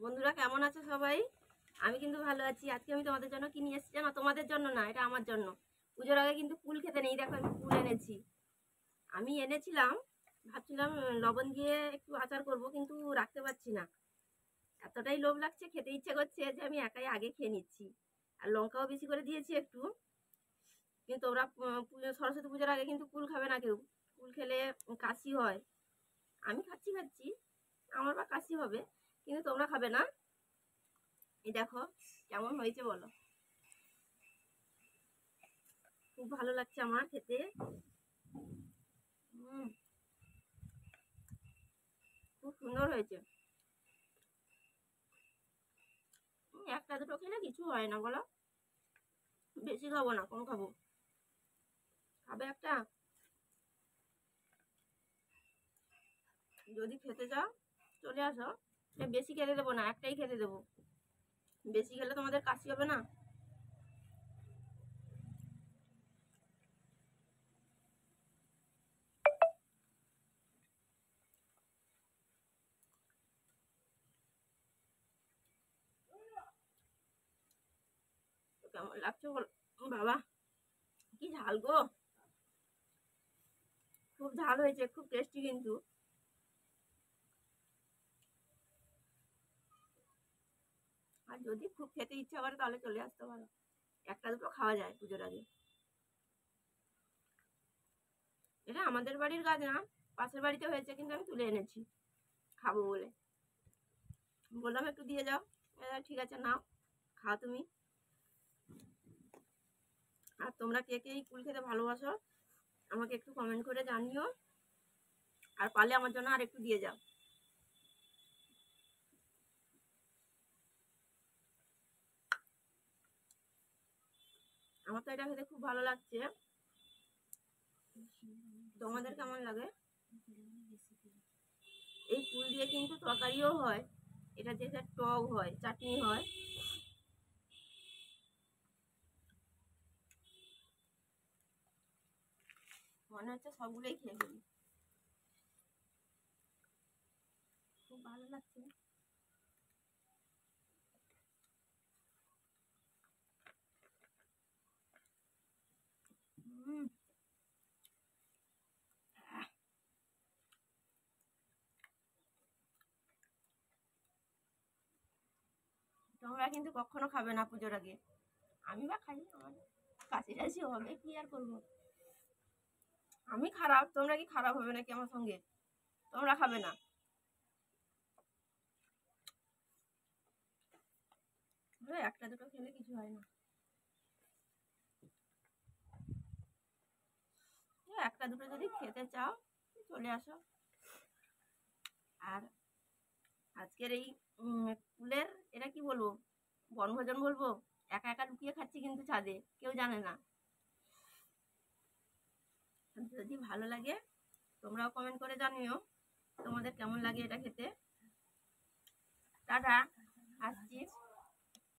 বন্ধুরা কেমন আছো সবাই? আমি কিন্তু ভালো আছি। আজকে আমি তোমাদের জন্য কি নিয়ে এসেছি জানো? তোমাদের জন্য না, এটা আমার জন্য। পুজোর আগে কিন্তু কুল খেতে নেই, দেখো আমি কুল এনেছি। আমি এনেছিলাম, ভাবছিলাম লবণ দিয়ে একটু আচার করব, কিন্তু রাখতে পারছি না। এতটাই লোভ লাগছে, খেতে ইচ্ছে করছে যে আমি একাই আগে খেয়ে নিচ্ছি। আর লঙ্কাও বেশি করে দিয়েছি একটু। কিন্তু ওরা সরস্বতী পুজোর আগে কিন্তু কুল খাবে না কেউ। কুল খেলে কাশি হয়। আমি খাচ্ছি, আমার বা কাশি হবে, কিন্তু তোমরা খাবে না। এই দেখো কেমন হয়েছে বলো। খুব ভালো লাগছে আমার খেতে। খুব সুন্দর হয়েছে। একটা দুটো খেলে কিছু হয় না বলো, বেশি খাবো না, কম খাবো। খাবে একটা? যদি খেতে চাও চলে আসো। বেশি খেতে দেবো না, একটাই খেতে দেবো। বেশি খেলে তোমাদের কাশি হবে না। কেমন লাগছে বলো। বাবা কি ঝাল গো, খুব ঝাল হয়েছে, খুব টেস্টি কিন্তু। আর যদি খুব খেতে ইচ্ছা করে তাহলে চলে আসতে পারো, একটা দুটো খাওয়া যায় পুজোর আগে। এটা আমাদের বাড়ির গাছ না, পাশের বাড়িতে হয়েছে, কিন্তু আমি তুলে এনেছি খাবো বলে। বললাম একটু দিয়ে যাও। ঠিক আছে নাও, খাও তুমি। আর তোমরা কে কে এই কুল খেতে ভালোবাসো আমাকে একটু কমেন্ট করে জানিও। আর পারলে আমার জন্য আর একটু দিয়ে যাও। আমার তো এটা খেতে খুব ভালো লাগছে। তোমাদের কেমন লাগে? এই কুল দিয়ে কিন্তু তরকারিও হয়, এটা যে টক হয়, চাটনি হয়। মনে হচ্ছে সবগুলোই খেয়ে ফেলি, খুব ভালো লাগছে। তোমরা কিন্তু কখনো খাবে না পুজোর আগে। আমি বা খাই, আমার কাশি টাশি হবে, কি আর করবো। আমি খারাপ, তোমরা কি খারাপ হবে নাকি আমার সঙ্গে? তোমরা খাবে না। একটা দুটো খেলে কিছু হয় না। একটা দুটো যদি খেতে চাও চলে আসো। আর আজকের এই কুলের এটা কি বলবো, বনভোজন বলবো। একা একা লুকিয়ে খাচ্ছি কিন্তু ছাদে, কেউ জানে না। যদি ভালো লাগে তোমরাও কমেন্ট করে জানিও তোমাদের কেমন লাগে এটা খেতে। টাটা, আসছি।